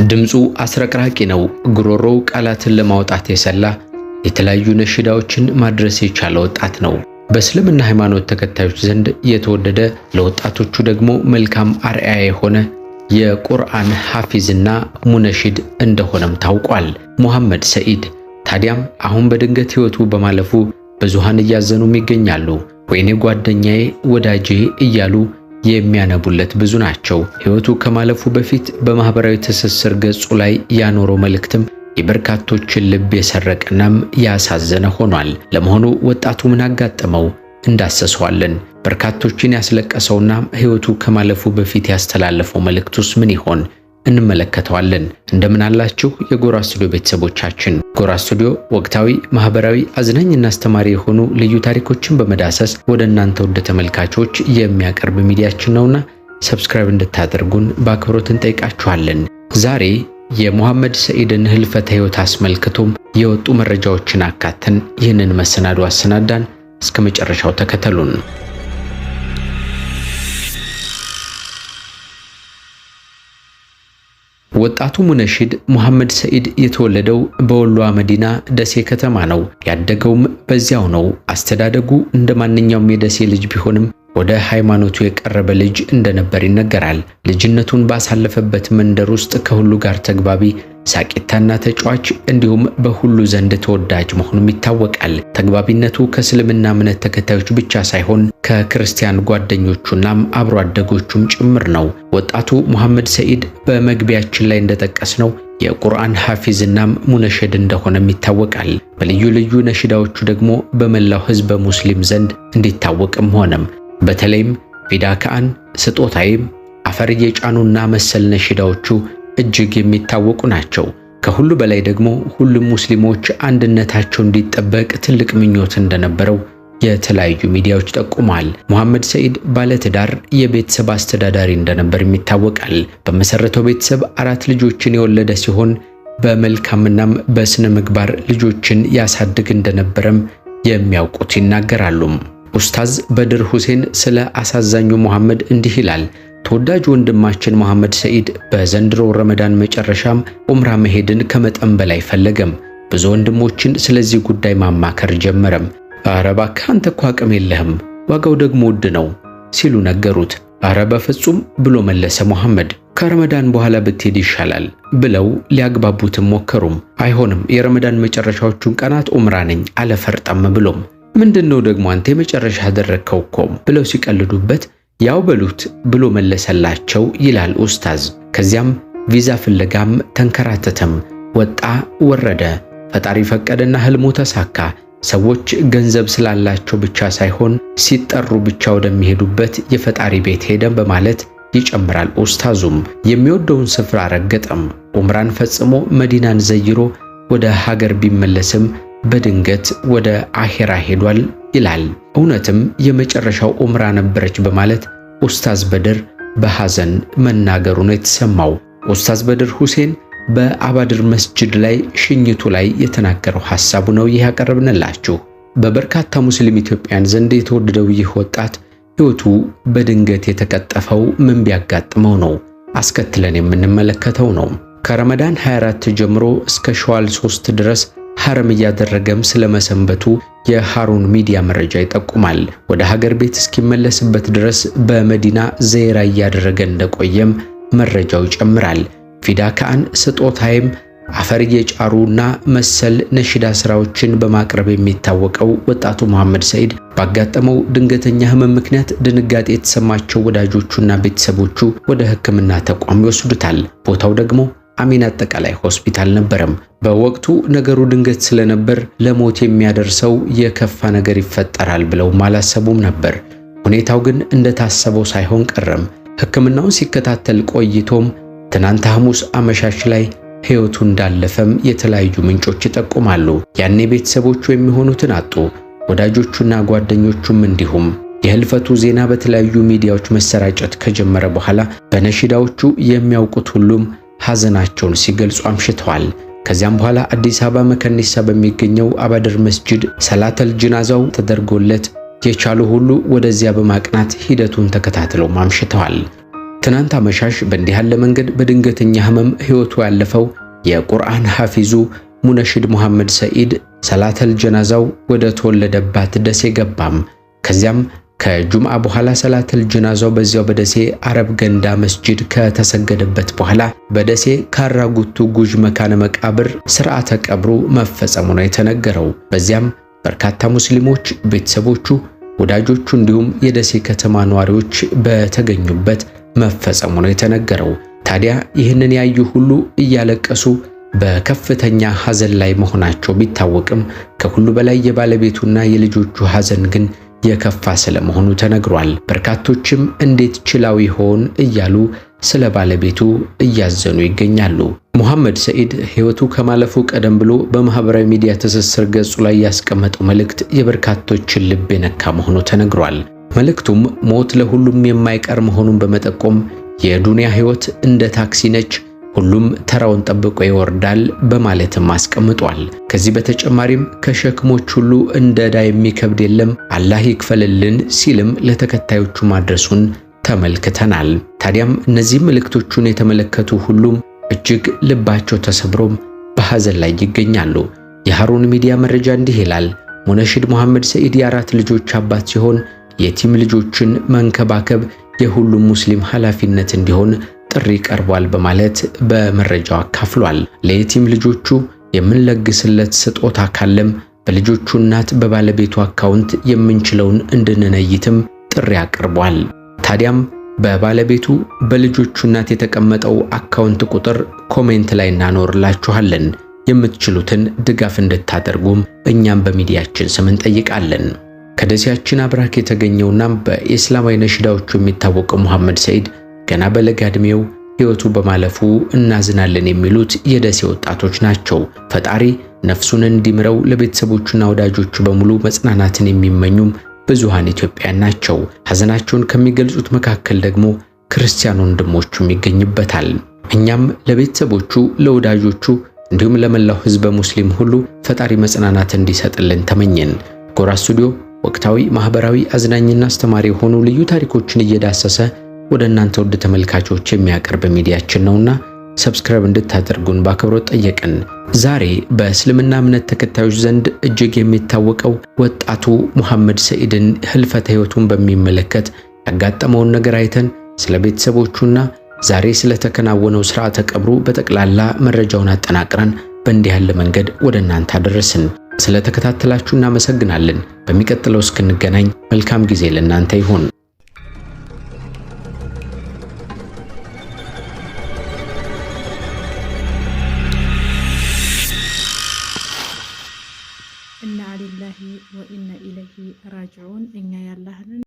ድምፁ አስረቅራቂ ነው። ጉሮሮው ቃላትን ለማውጣት የሰላ የተለያዩ ነሽዳዎችን ማድረስ የቻለ ወጣት ነው። በእስልምና ሃይማኖት ተከታዮች ዘንድ የተወደደ ለወጣቶቹ ደግሞ መልካም አርአያ የሆነ የቁርአን ሐፊዝና ሙነሺድ እንደሆነም ታውቋል። ሙሐመድ ሰኢድ ታዲያም አሁን በድንገት ሕይወቱ በማለፉ ብዙሃን እያዘኑም ይገኛሉ። ወይኔ ጓደኛዬ ወዳጄ እያሉ የሚያነቡለት ብዙ ናቸው። ሕይወቱ ከማለፉ በፊት በማህበራዊ ትስስር ገጹ ላይ ያኖረው መልእክትም የበርካቶችን ልብ የሰረቀናም ያሳዘነ ሆኗል። ለመሆኑ ወጣቱ ምን አጋጠመው? እንዳሰሰዋለን። በርካቶችን ያስለቀሰውና ሕይወቱ ከማለፉ በፊት ያስተላለፈው መልእክቱስ ምን ይሆን? እንመለከተዋለን። እንደምን አላችሁ የጎራ ስቱዲዮ ቤተሰቦቻችን። ጎራ ስቱዲዮ ወቅታዊ፣ ማህበራዊ፣ አዝናኝና አስተማሪ የሆኑ ልዩ ታሪኮችን በመዳሰስ ወደ እናንተ ወደ ተመልካቾች የሚያቀርብ ሚዲያችን ነውና ሰብስክራይብ እንድታደርጉን በአክብሮት እንጠይቃችኋለን። ዛሬ የሙሐመድ ሰኢድን ህልፈተ ሕይወት አስመልክቶም የወጡ መረጃዎችን አካተን ይህንን መሰናዶ አሰናዳን። እስከ መጨረሻው ተከተሉን። ወጣቱ ሙነሺድ ሙሐመድ ሰኢድ የተወለደው በወሎ መዲና ደሴ ከተማ ነው። ያደገውም በዚያው ነው። አስተዳደጉ እንደማንኛውም የደሴ ልጅ ቢሆንም ወደ ሃይማኖቱ የቀረበ ልጅ እንደነበር ይነገራል። ልጅነቱን ባሳለፈበት መንደር ውስጥ ከሁሉ ጋር ተግባቢ፣ ሳቂታና ተጫዋች እንዲሁም በሁሉ ዘንድ ተወዳጅ መሆኑም ይታወቃል። ተግባቢነቱ ከእስልምና እምነት ተከታዮች ብቻ ሳይሆን ከክርስቲያን ጓደኞቹናም አብሮ አደጎቹም ጭምር ነው። ወጣቱ ሙሐመድ ሰኢድ በመግቢያችን ላይ እንደጠቀስነው የቁርአን ሐፊዝናም ሙነሺድ እንደሆነም ይታወቃል። በልዩ ልዩ ነሽዳዎቹ ደግሞ በመላው ህዝበ ሙስሊም ዘንድ እንዲታወቅም ሆነም በተለይም ፊዳካን፣ ስጦታይም፣ አፈር የጫኑና መሰል ነሽዳዎቹ እጅግ የሚታወቁ ናቸው። ከሁሉ በላይ ደግሞ ሁሉም ሙስሊሞች አንድነታቸው እንዲጠበቅ ትልቅ ምኞት እንደነበረው የተለያዩ ሚዲያዎች ጠቁመዋል። ሙሐመድ ሰኢድ ባለትዳር የቤተሰብ አስተዳዳሪ እንደነበር ይታወቃል። በመሰረተው ቤተሰብ 4 ልጆችን የወለደ ሲሆን በመልካምናም በስነ ምግባር ልጆችን ያሳድግ እንደነበረም የሚያውቁት ይናገራሉ። ኡስታዝ በድር ሁሴን ስለ አሳዛኙ ሙሐመድ እንዲህ ይላል። ተወዳጅ ወንድማችን ሙሐመድ ሰኢድ በዘንድሮ ረመዳን መጨረሻም ኡምራ መሄድን ከመጠን በላይ ፈለገም። ብዙ ወንድሞችን ስለዚህ ጉዳይ ማማከር ጀመረም። አረ እባክህ አንተ እኮ አቅም የለህም፣ ዋጋው ደግሞ ውድ ነው ሲሉ ነገሩት። አረ በፍጹም ብሎ መለሰ ሙሐመድ። ከረመዳን በኋላ ብትሄድ ይሻላል ብለው ሊያግባቡትም ሞከሩም። አይሆንም፣ የረመዳን መጨረሻዎቹን ቀናት ኡምራ ነኝ አለ ፈርጠም ብሎም። ምንድነው ደግሞ አንተ የመጨረሻ አደረግከው እኮ ብለው ሲቀልዱበት ያው በሉት ብሎ መለሰላቸው ይላል ኡስታዝ። ከዚያም ቪዛ ፍለጋም ተንከራተተም፣ ወጣ ወረደ። ፈጣሪ ፈቀደና ህልሙ ተሳካ። ሰዎች ገንዘብ ስላላቸው ብቻ ሳይሆን ሲጠሩ ብቻ ወደሚሄዱበት የፈጣሪ ቤት ሄደም በማለት ይጨምራል ኡስታዙም። የሚወደውን ስፍራ ረገጠም። ኡምራን ፈጽሞ መዲናን ዘይሮ ወደ ሀገር ቢመለስም በድንገት ወደ አኺራ ሄዷል ይላል። እውነትም የመጨረሻው ኡምራ ነበረች በማለት ኡስታዝ በድር በሐዘን መናገሩ ነው የተሰማው። ኡስታዝ በድር ሁሴን በአባድር መስጂድ ላይ ሽኝቱ ላይ የተናገረው ሐሳቡ ነው ይህ ያቀረብንላችሁ። በበርካታ ሙስሊም ኢትዮጵያን ዘንድ የተወደደው ይህ ወጣት ሕይወቱ በድንገት የተቀጠፈው ምን ቢያጋጥመው ነው? አስከትለን የምንመለከተው ነው። ከረመዳን 24 ጀምሮ እስከ ሸዋል 3 ድረስ ሐረም እያደረገም ስለመሰንበቱ የሃሩን ሚዲያ መረጃ ይጠቁማል። ወደ ሀገር ቤት እስኪመለስበት ድረስ በመዲና ዘይራ እያደረገ እንደቆየም መረጃው ይጨምራል። ፊዳካን፣ ስጦታይም፣ አፈር የጫሩና መሰል ነሽዳ ስራዎችን በማቅረብ የሚታወቀው ወጣቱ ሙሐመድ ሰኢድ ባጋጠመው ድንገተኛ ህመም ምክንያት ድንጋጤ የተሰማቸው ወዳጆቹና ቤተሰቦቹ ወደ ሕክምና ተቋም ይወስዱታል። ቦታው ደግሞ አሚን አጠቃላይ ሆስፒታል ነበረም። በወቅቱ ነገሩ ድንገት ስለነበር ለሞት የሚያደርሰው የከፋ ነገር ይፈጠራል ብለው አላሰቡም ነበር። ሁኔታው ግን እንደታሰበው ሳይሆን ቀረም። ሕክምናውን ሲከታተል ቆይቶም ትናንት ሐሙስ አመሻሽ ላይ ሕይወቱ እንዳለፈም የተለያዩ ምንጮች ይጠቁማሉ። ያኔ ቤተሰቦቹ የሚሆኑትን አጡ፣ ወዳጆቹና ጓደኞቹም እንዲሁም። የህልፈቱ ዜና በተለያዩ ሚዲያዎች መሰራጨት ከጀመረ በኋላ በነሽዳዎቹ የሚያውቁት ሁሉም ሐዘናቸውን ሲገልጹ አምሽተዋል። ከዚያም በኋላ አዲስ አበባ መከኒሳ በሚገኘው አባድር መስጂድ ሰላተል ጅናዛው ተደርጎለት የቻሉ ሁሉ ወደዚያ በማቅናት ሂደቱን ተከታትለው አምሽተዋል። ትናንት አመሻሽ በእንዲህ ያለ መንገድ በድንገተኛ ህመም ህይወቱ ያለፈው የቁርአን ሐፊዙ ሙነሺድ መሐመድ ሰኢድ ሰላተል ጀናዛው ወደ ተወለደባት ደሴ ገባም። ከዚያም ከጁምዓ በኋላ ሰላተል ጀናዛው በዚያው በደሴ አረብ ገንዳ መስጂድ ከተሰገደበት በኋላ በደሴ ካራጉቱ ጉጅ መካነ መቃብር ስርዓተ ቀብሩ መፈጸሙ ነው የተነገረው። በዚያም በርካታ ሙስሊሞች፣ ቤተሰቦቹ፣ ወዳጆቹ እንዲሁም የደሴ ከተማ ነዋሪዎች በተገኙበት መፈጸሙ ነው የተነገረው። ታዲያ ይህንን ያዩ ሁሉ እያለቀሱ በከፍተኛ ሐዘን ላይ መሆናቸው ቢታወቅም ከሁሉ በላይ የባለቤቱና የልጆቹ ሐዘን ግን የከፋ ስለመሆኑ ተነግሯል። በርካቶችም እንዴት ችላው ይሆን እያሉ ስለ ባለቤቱ እያዘኑ ይገኛሉ። ሙሐመድ ሰኢድ ህይወቱ ከማለፉ ቀደም ብሎ በማህበራዊ ሚዲያ ትስስር ገጹ ላይ ያስቀመጠው መልእክት የበርካቶችን ልብ የነካ መሆኑ ተነግሯል። መልእክቱም ሞት ለሁሉም የማይቀር መሆኑን በመጠቆም የዱንያ ህይወት እንደ ታክሲ ነች፣ ሁሉም ተራውን ጠብቆ ይወርዳል በማለትም አስቀምጧል። ከዚህ በተጨማሪም ከሸክሞች ሁሉ እንደ ዕዳ የሚከብድ የለም፣ አላህ ይክፈልልን ሲልም ለተከታዮቹ ማድረሱን ተመልክተናል። ታዲያም እነዚህ መልእክቶቹን የተመለከቱ ሁሉም እጅግ ልባቸው ተሰብሮም በሐዘን ላይ ይገኛሉ። የሃሩን ሚዲያ መረጃ እንዲህ ይላል። ሙነሺድ መሐመድ ሰኢድ የአራት ልጆች አባት ሲሆን የቲም ልጆችን መንከባከብ የሁሉም ሙስሊም ኃላፊነት እንዲሆን ጥሪ ቀርቧል በማለት በመረጃው አካፍሏል። ለየቲም ልጆቹ የምንለግስለት ስጦታ ካለም በልጆቹ እናት በባለቤቱ አካውንት የምንችለውን እንድንነይትም ጥሪ አቅርቧል። ታዲያም በባለቤቱ በልጆቹ እናት የተቀመጠው አካውንት ቁጥር ኮሜንት ላይ እናኖርላችኋለን። የምትችሉትን ድጋፍ እንድታደርጉም እኛም በሚዲያችን ስም እንጠይቃለን። ከደሴያችን አብራክ የተገኘውና በኢስላማዊ ነሽዳዎቹ የሚታወቀው ሙሐመድ ሰኢድ ገና በለጋ ዕድሜው ሕይወቱ በማለፉ እናዝናለን የሚሉት የደሴ ወጣቶች ናቸው። ፈጣሪ ነፍሱን እንዲምረው ለቤተሰቦቹና ወዳጆቹ በሙሉ መጽናናትን የሚመኙም ብዙሃን ኢትዮጵያውያን ናቸው። ሐዘናቸውን ከሚገልጹት መካከል ደግሞ ክርስቲያን ወንድሞቹም ይገኙበታል። እኛም ለቤተሰቦቹ፣ ለወዳጆቹ እንዲሁም ለመላው ሕዝበ ሙስሊም ሁሉ ፈጣሪ መጽናናት እንዲሰጥልን ተመኘን። ጎራ ስቱዲዮ ወቅታዊ፣ ማህበራዊ፣ አዝናኝና አስተማሪ የሆኑ ልዩ ታሪኮችን እየዳሰሰ ወደ እናንተ ውድ ተመልካቾች የሚያቀርብ ሚዲያችን ነውና ሰብስክራይብ እንድታደርጉን በአክብሮት ጠየቅን። ዛሬ በእስልምና እምነት ተከታዮች ዘንድ እጅግ የሚታወቀው ወጣቱ ሙሐመድ ሰኢድን ህልፈተ ህይወቱን በሚመለከት ያጋጠመውን ነገር አይተን ስለ ቤተሰቦቹና ዛሬ ስለተከናወነው ስርዓተ ቀብሩ በጠቅላላ መረጃውን አጠናቅረን በእንዲህ ያለ መንገድ ወደ እናንተ አደረስን። ስለተከታተላችሁ እናመሰግናለን። በሚቀጥለው እስክንገናኝ መልካም ጊዜ ለእናንተ ይሁን። ኢና ሊላሂ ወኢና ኢለይሂ ራጂዑን። እኛ ያላህን